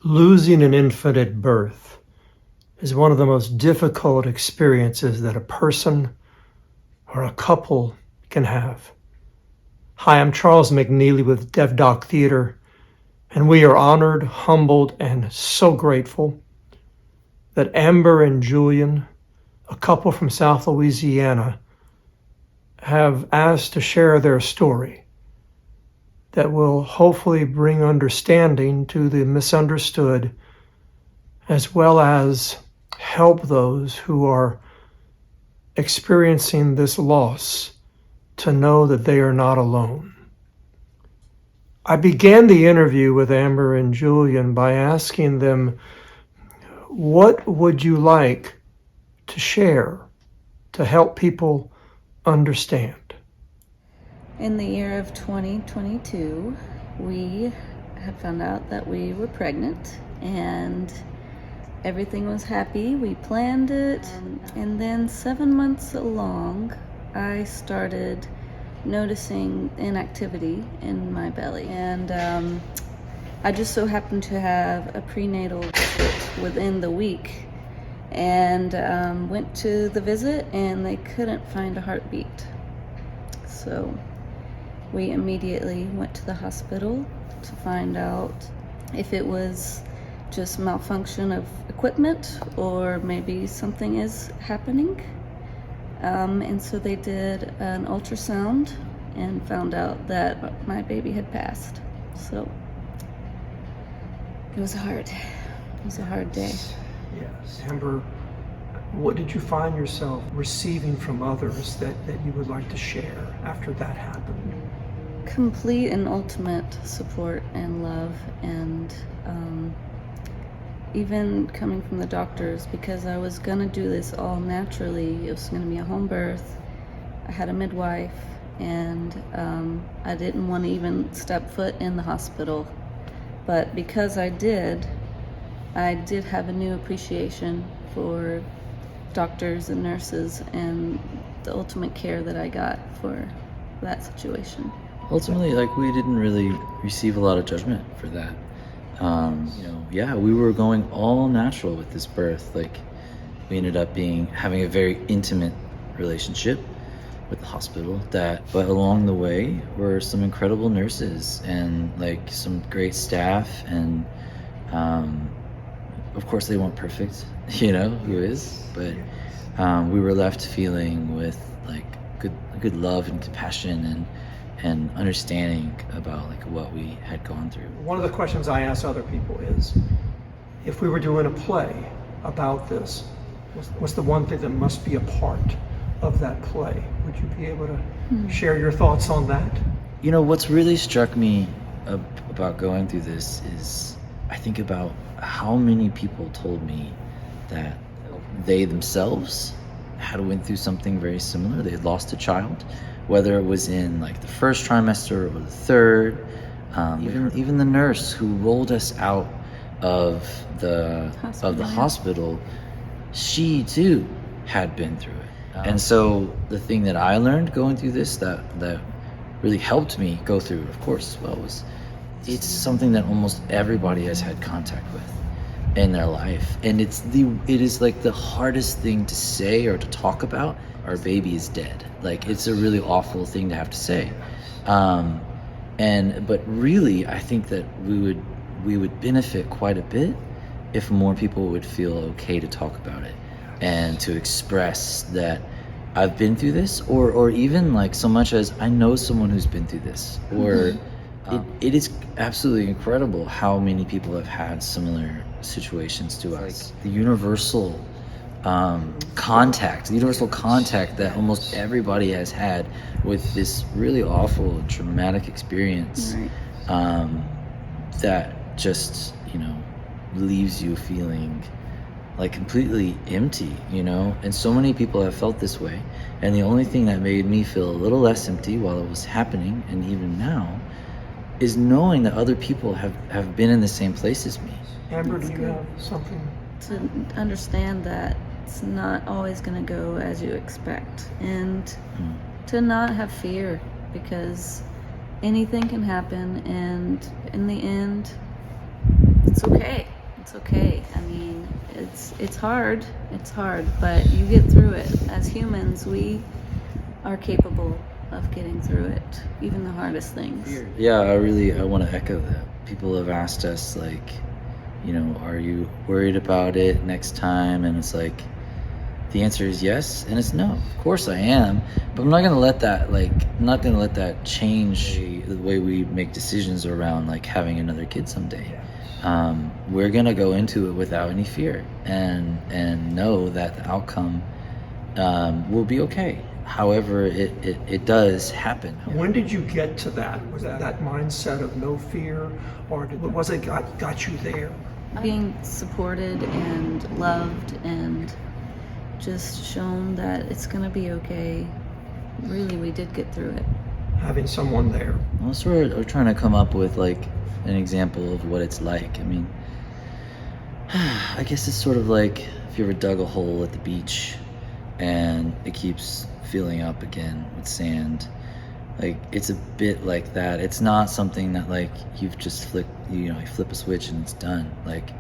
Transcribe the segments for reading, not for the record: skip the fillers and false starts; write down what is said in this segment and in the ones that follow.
Losing an infant at birth is one of the most difficult experiences that a person or a couple can have. Hi, I'm Charles McNeely with DevDoc Theater, and we are honored, humbled, and so grateful that Amber and Julian, a couple from South Louisiana, have asked to share their story that will hopefully bring understanding to the misunderstood, as well as help those who are experiencing this loss to know that they are not alone. I began the interview with Amber and Julian by asking them, what would you like to share to help people understand? In the year of 2022, we had found out that we were pregnant and everything was happy. We planned it, and then 7 months along, I started noticing inactivity in my belly, and I just so happened to have a prenatal visit within the week, and went to the visit and they couldn't find a heartbeat. So we immediately went to the hospital to find out if it was just malfunction of equipment or maybe something is happening. And so they did an ultrasound and found out that my baby had passed. So it was hard. It was a hard day. Yes. Amber, what did you find yourself receiving from others that you would like to share after that happened? Complete and ultimate support and love, and even coming from the doctors, because I was gonna do this all naturally. It was gonna be a home birth. I had a midwife, and I didn't want to even step foot in the hospital. But because I did have a new appreciation for doctors and nurses and the ultimate care that I got for that situation. Ultimately, we didn't really receive a lot of judgment for that. We were going all natural with this birth. We ended up having a very intimate relationship with the hospital. But along the way were some incredible nurses and some great staff, and of course they weren't perfect, who is, but we were left feeling with good love and compassion and understanding about what we had gone through. One of the questions I ask other people is, if we were doing a play about this, what's the one thing that must be a part of that play? Would you be able to share your thoughts on that? What's really struck me about going through this is I think about how many people told me that they themselves had went through something very similar. They had lost a child, whether it was in the first trimester or the third. Even the nurse who rolled us out of the hospital, she too had been through it. And so the thing that I learned going through this that really helped me go through it, of course, was it's something that almost everybody has had contact with in their life, and it is the hardest thing to say or to talk about. Our baby is dead. It's a really awful thing to have to say, but really I think that we would benefit quite a bit if more people would feel okay to talk about it and to express that I've been through this, or even so much as I know someone who's been through this, or it is absolutely incredible how many people have had similar situations to us. The universal contact that almost everybody has had with this really awful, traumatic experience, right. That just, leaves you feeling completely empty, and so many people have felt this way. And the only thing that made me feel a little less empty while it was happening, and even now, is knowing that other people have been in the same place as me. Amber, do you have something? To understand that it's not always going to go as you expect, and to not have fear, because anything can happen, and in the end, it's okay. it's hard. It's hard, but you get through it. As humans, we are capable of getting through it, even the hardest things. Yeah, I want to echo that. People have asked us, like, you know, are you worried about it next time? And it's like, the answer is yes, and it's no. Of course I am, but I'm not gonna let that change the way we make decisions around like having another kid someday. We're gonna go into it without any fear, and know that the outcome will be okay. However, it does happen. When did you get to that? Was that mindset of no fear, or was it got you there? Being supported and loved and just shown that it's gonna be okay. Really, we did get through it. Having someone there. Also, we're trying to come up with like an example of what it's like. I mean, I guess it's sort of like if you ever dug a hole at the beach and it keeps filling up again with sand. Like, it's a bit like that. It's not something that like you've just you flip a switch and it's done. Like,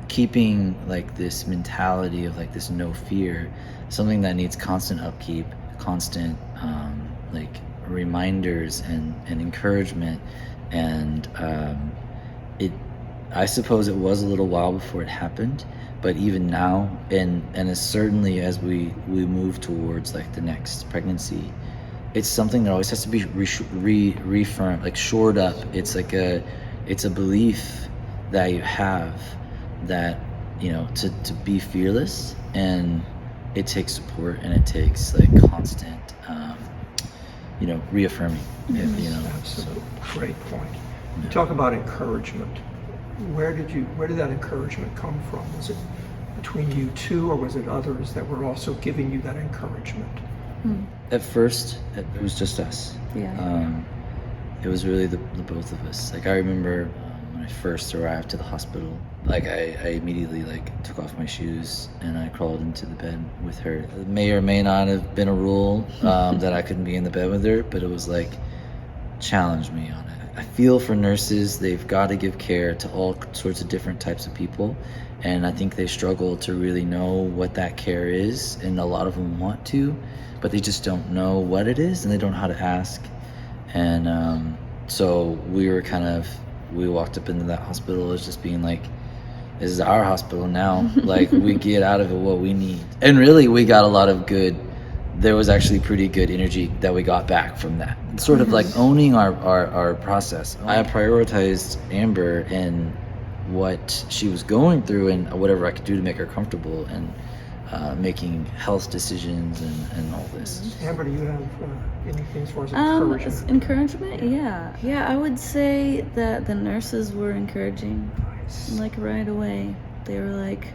keeping like this mentality of like this no fear, something that needs constant upkeep, constant like reminders and encouragement, and I suppose it was a little while before it happened, but even now, and as certainly as we move towards like the next pregnancy, it's something that always has to be reaffirmed, like shored up. It's like it's a belief that you have that, you know, to be fearless, and it takes support and it takes like constant reaffirming. Absolutely. Great point. You talk about encouragement. Where did that encouragement come from? Was it between you two, or was it others that were also giving you that encouragement? At first it was just us. It was really the both of us. Like, I remember when I first arrived to the hospital, like I immediately like took off my shoes and I crawled into the bed with her. It may or may not have been a rule that I couldn't be in the bed with her, but it was like, challenge me on it. I feel for nurses, they've got to give care to all sorts of different types of people, and I think they struggle to really know what that care is, and a lot of them want to, but they just don't know what it is and they don't know how to ask. And so we walked up into that hospital as just being like, this is our hospital now. Like, we get out of it what we need. And really, we got a lot of there was actually pretty good energy that we got back from that. Sort of like owning our process. I prioritized Amber and what she was going through and whatever I could do to make her comfortable, and making health decisions and all this. Amber, do you have anything as far as encouragement? Encouragement? Yeah, I would say that the nurses were encouraging. Nice. Like, right away, they were like,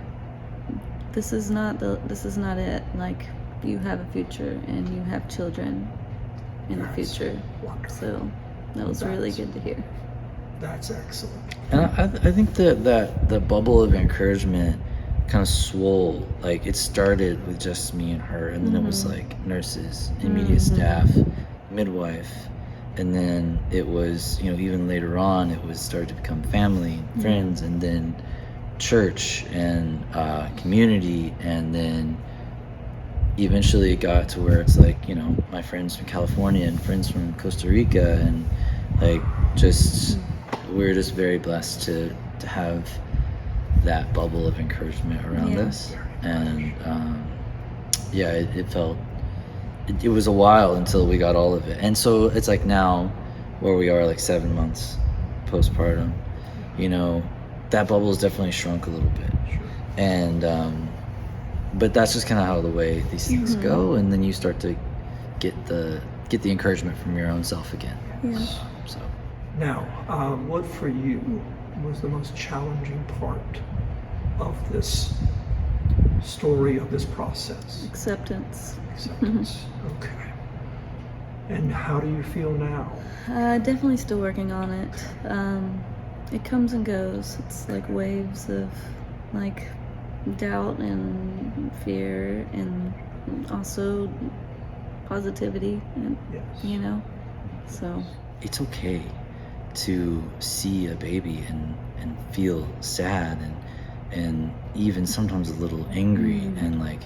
this is not it. Like, you have a future and you have children in the future. Wonderful. So that was really good to hear. That's excellent. And I think that the bubble of encouragement kind of swole. Like, it started with just me and her, and then it was like nurses, immediate staff, midwife, and then it was, even later on, it was started to become family, friends, and then church and community, and then eventually it got to where it's like, my friends from California and friends from Costa Rica, and like, just we're just very blessed to have that bubble of encouragement around us. And it was a while until we got all of it. And so it's like now where we are, like 7 months postpartum, that bubble has definitely shrunk a little bit. Sure. And but that's just kind of how the way these things go, and then you start to get the encouragement from your own self again. So now, what for you was the most challenging part of this story, of this process? Acceptance. Okay. And how do you feel now? Definitely still working on it. It comes and goes. It's like waves of like doubt and fear, and also positivity, and so it's okay to see a baby and feel sad and even sometimes a little angry, and like,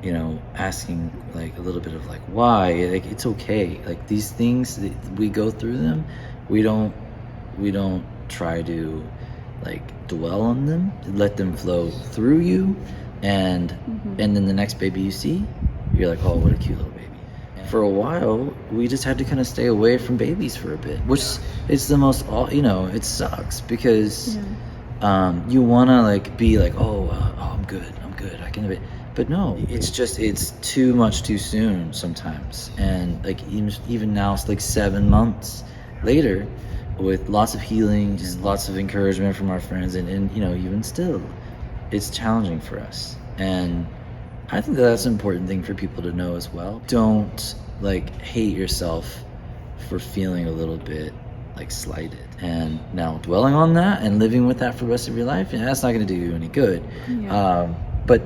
you know, asking like a little bit of like why, like it's okay, like these things that we go through them, we don't try to like dwell on them, let them flow through you, and then the next baby you see, you're like, oh, what a cute little baby. For a while, we just had to kind of stay away from babies for a bit, which is the most, you know, it sucks because you want to like be like, oh, I'm good, I can do it. But no, it's too much too soon sometimes. And like even now, it's like 7 months later, with lots of healing, just lots of encouragement from our friends, and you know, even still, it's challenging for us. And I think that's an important thing for people to know as well. Don't like hate yourself for feeling a little bit like slighted. And now dwelling on that and living with that for the rest of your life, that's not going to do you any good. But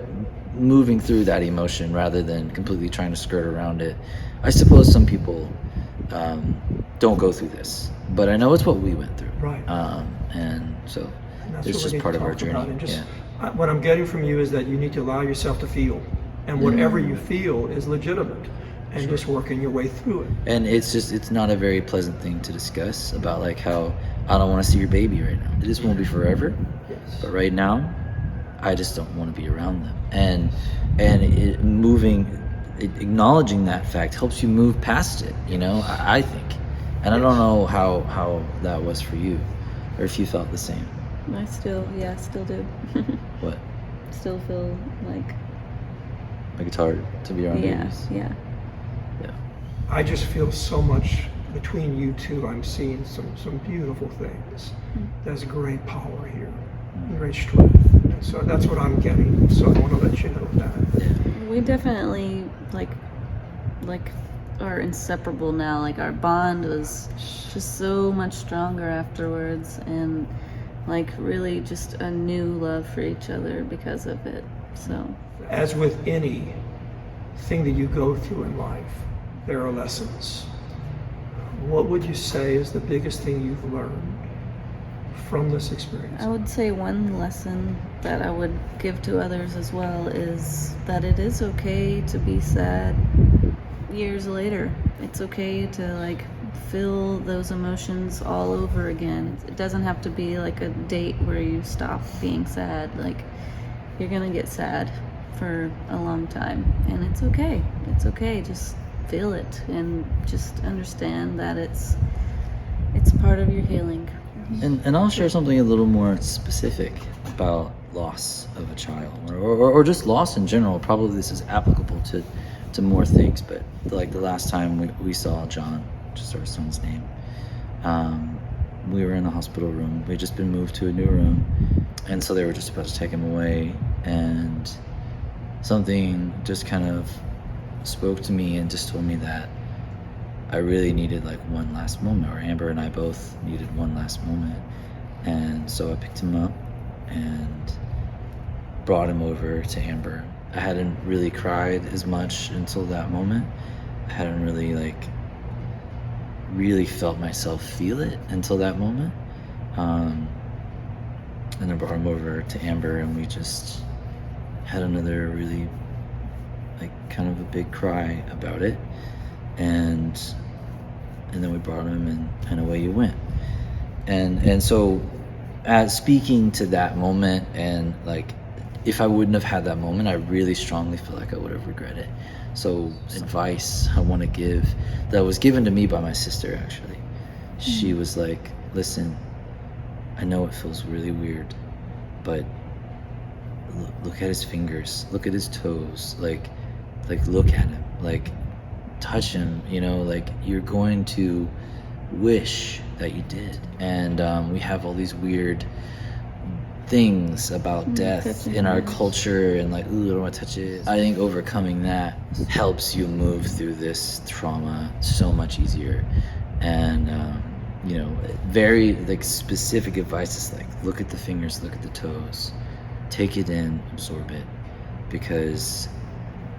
moving through that emotion rather than completely trying to skirt around it. I suppose some people don't go through this, but I know it's what we went through. Right. And so And it's just part of our journey. And just, what I'm getting from you is that you need to allow yourself to feel, and whatever you feel is legitimate, and just working your way through it. And it's not a very pleasant thing to discuss about like how I don't want to see your baby right now. It just won't be forever. Yes. But right now, I just don't want to be around them. And acknowledging that fact helps you move past it, you know, I think. And I don't know how that was for you, or if you felt the same. I still do. What? Still feel like it's hard to be around babies. Yeah. I just feel so much between you two. I'm seeing some beautiful things. There's great power here, great strength. And so that's what I'm getting. So I want to let you know that. We definitely like are inseparable now. Like our bond was just so much stronger afterwards, and like really just a new love for each other because of it. So As with any thing that you go through in life, there are lessons. What would you say is the biggest thing you've learned from this experience? I would say one lesson that I would give to others as well is that it is okay to be sad years later. It's okay to like feel those emotions all over again. It doesn't have to be like a date where you stop being sad. Like, you're gonna get sad for a long time, and it's okay. It's okay. Just feel it and just understand that it's part of your healing. And I'll share something a little more specific about loss of a child, or just loss in general. Probably this is applicable to more things, but like the last time we saw John, just our son's name, we were in the hospital room. We'd just been moved to a new room, and so they were just about to take him away, and something just kind of spoke to me and just told me that I really needed like one last moment, or Amber and I both needed one last moment. And so I picked him up and brought him over to Amber. I hadn't really cried as much until that moment. I hadn't really felt myself feel it until that moment. And I brought him over to Amber, and we just had another really kind of a big cry about it, and then we brought him, and away you went. And so, as speaking to that moment, and like, if I wouldn't have had that moment, I really strongly feel like I would have regretted it. So advice I want to give, that was given to me by my sister actually. She was like, listen, I know it feels really weird, but look at his fingers, look at his toes, like look at him, like touch him, you know, like you're going to wish that you did. And we have all these weird things about death in our culture, and like, ooh, I don't want to touch it. I think overcoming that helps you move through this trauma so much easier. And you know, very like specific advice is like, look at the fingers, look at the toes, take it in, absorb it, because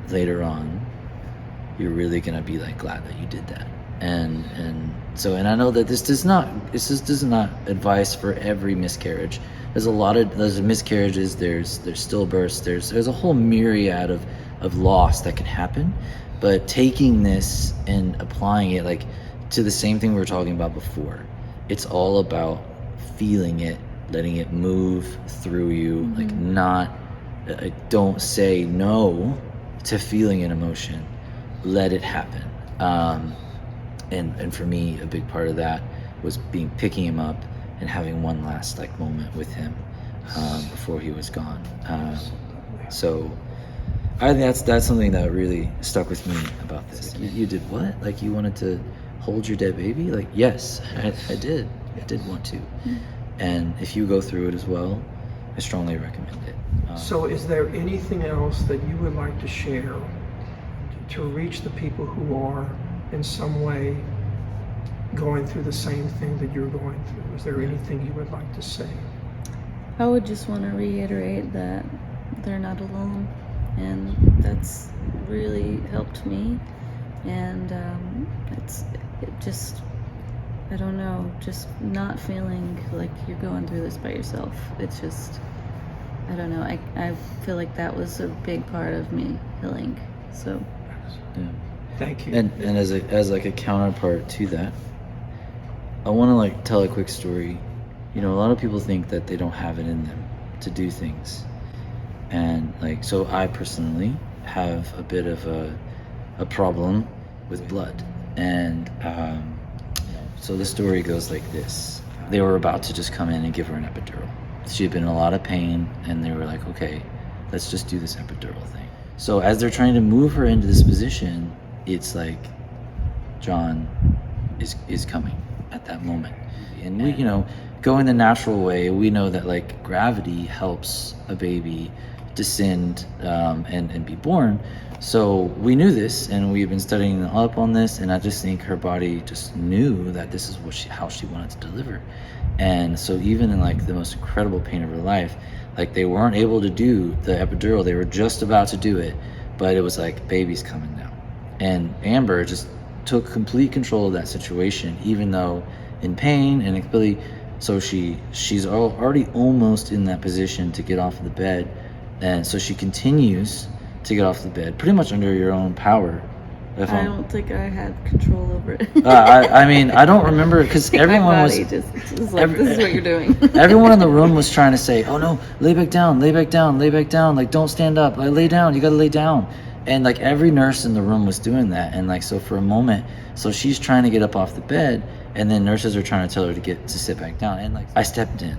later on you're really gonna be like glad that you did that. and so, and I know that this is not advice for every miscarriage. There's miscarriages, there's stillbirths, there's a whole myriad of loss that can happen. But taking this and applying it like to the same thing we were talking about before, it's all about feeling it, letting it move through you. Like, not don't say no to feeling an emotion, let it happen. And for me, a big part of that was picking him up and having one last like moment with him before he was gone. So I think that's something that really stuck with me about this. You did what? Like, you wanted to hold your dead baby? Like, yes, I did. I did want to. And if you go through it as well, I strongly recommend it. So is there anything else that you would like to share to reach the people who are in some way going through the same thing that you're going through? Is there anything you would like to say? I would just want to reiterate that they're not alone, and that's really helped me. And I don't know, just not feeling like you're going through this by yourself. It's just, I don't know, I feel like that was a big part of me healing. So Yeah. Thank you. And as like a counterpart to that, I want to like tell a quick story. You know, a lot of people think that they don't have it in them to do things, and like, so I personally have a bit of a problem with blood, and so the story goes like this. They were about to just come in and give her an epidural. She had been in a lot of pain, and they were like, okay, let's just do this epidural thing. So as they're trying to move her into this position, it's like John is coming at that moment. And we, you know, going the natural way, we know that like gravity helps a baby descend and be born. So we knew this, and we've been studying up on this, and I just think her body just knew that this is how she wanted to deliver. And so even in like the most incredible pain of her life, like they weren't able to do the epidural, they were just about to do it, but it was like, baby's coming now. And Amber just took complete control of that situation, even though in pain and really, so she's already almost in that position to get off of the bed, and so she continues to get off the bed, pretty much under your own power. I don't think I had control over it. I mean, I don't remember, because everyone was just like, this is what you're doing. Everyone in the room was trying to say, oh no, lay back down, lay back down, lay back down, like don't stand up, like lay down, you gotta lay down. And like every nurse in the room was doing that, and like, so for a moment, so she's trying to get up off the bed, and then nurses are trying to tell her to sit back down. And like, I stepped in,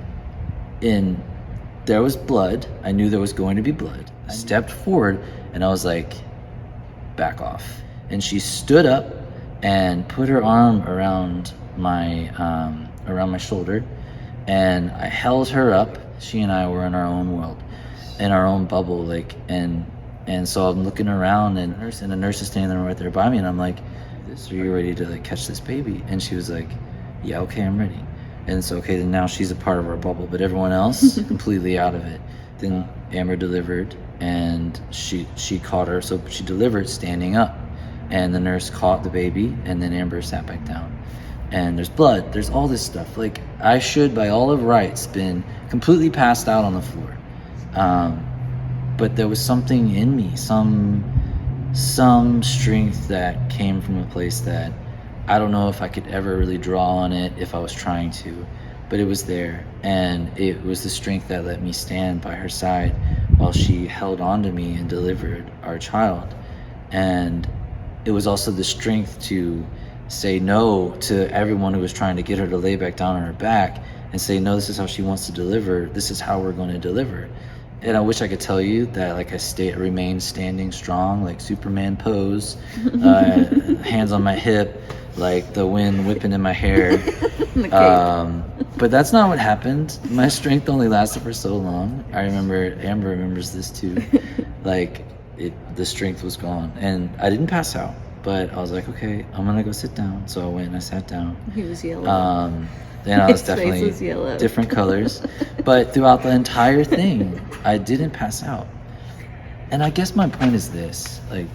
there was blood. I knew there was going to be blood. I stepped forward, and I was like, back off. And she stood up and put her arm around my shoulder, and I held her up. She and I were in our own world, in our own bubble, like, and so I'm looking around, and the nurse is standing there right there by me, and I'm like, are you ready to like catch this baby? And she was like, yeah, okay, I'm ready. And so, okay, then now she's a part of our bubble, but everyone else completely out of it. Then Amber delivered, and she caught her, so she delivered standing up, and the nurse caught the baby, and then Amber sat back down. And there's blood, there's all this stuff. Like, I should, by all of rights, been completely passed out on the floor. But there was something in me, some strength that came from a place that I don't know if I could ever really draw on it if I was trying to, but it was there. And it was the strength that let me stand by her side while she held on to me and delivered our child. And it was also the strength to say no to everyone who was trying to get her to lay back down on her back, and say, no, this is how she wants to deliver, this is how we're going to deliver. And I wish I could tell you that like I remained standing strong, like Superman pose, hands on my hip, like the wind whipping in my hair. But that's not what happened. My strength only lasted for so long. I remember, Amber remembers this too. Like, the strength was gone, and I didn't pass out, but I was like, okay, I'm gonna go sit down. So I went and I sat down. He was yellow. And I was definitely different colors, but throughout the entire thing, I didn't pass out. And I guess my point is this: like,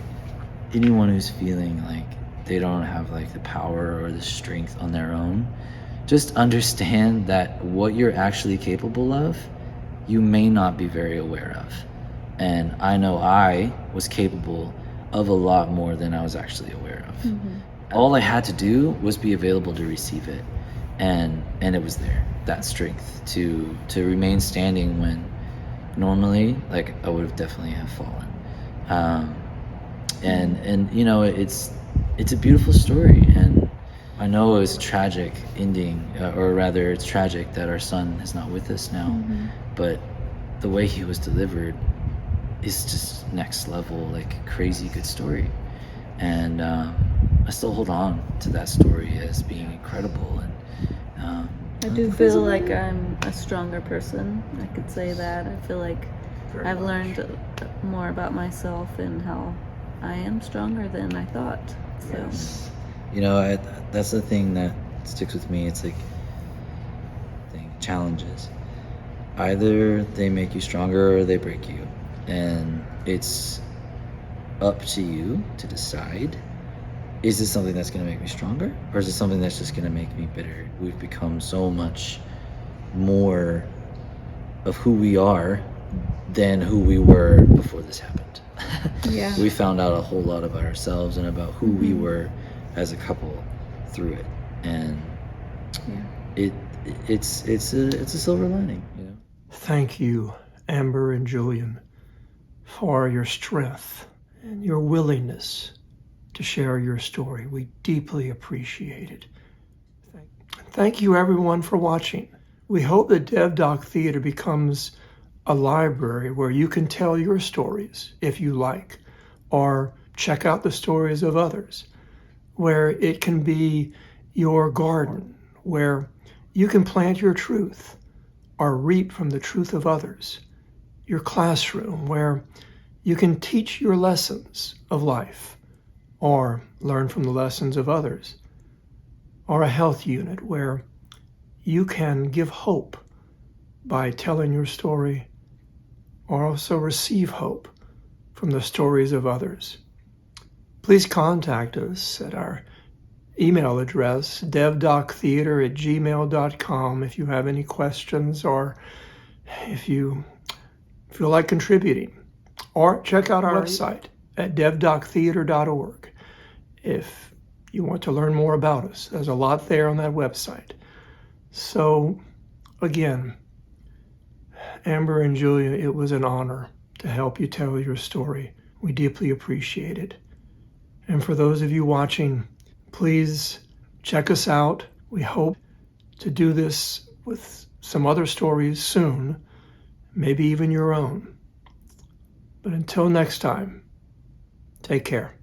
anyone who's feeling like they don't have like the power or the strength on their own. Just understand that what you're actually capable of, you may not be very aware of. And I know I was capable of a lot more than I was actually aware of. Mm-hmm. All I had to do was be available to receive it. And it was there, that strength to remain standing when normally, like, I would have definitely have fallen. And you know, it's a beautiful story, and I know it was a tragic ending, or rather it's tragic that our son is not with us now. Mm-hmm. But the way he was delivered is just next level, like crazy good story. And I still hold on to that story as being incredible. And I do feel like I'm a stronger person. I could say that. I feel like I've learned more about myself and how I am stronger than I thought. So, Yes. You know, that's the thing that sticks with me. It's like challenges. Either they make you stronger or they break you. And it's up to you to decide, is this something that's going to make me stronger, or is it something that's just going to make me bitter? We've become so much more of who we are than who we were before this happened. yeah. We found out a whole lot about ourselves and about who we were as a couple through it. And it's a silver lining, you know. Thank you, Amber and Julian, for your strength and your willingness to share your story. We deeply appreciate it. Thank you, everyone, for watching. We hope that DevDoc Theater becomes a library where you can tell your stories if you like, or check out the stories of others, where it can be your garden, where you can plant your truth or reap from the truth of others, your classroom, where you can teach your lessons of life or learn from the lessons of others, or a health unit where you can give hope by telling your story, or also receive hope from the stories of others. Please contact us at our email address, devdoctheater@gmail.com, if you have any questions or if you feel like contributing. Or check out our website at devdoctheater.org if you want to learn more about us. There's a lot there on that website. So, again, Amber and Julia, it was an honor to help you tell your story. We deeply appreciate it. And for those of you watching, please check us out. We hope to do this with some other stories soon, maybe even your own. But until next time, take care.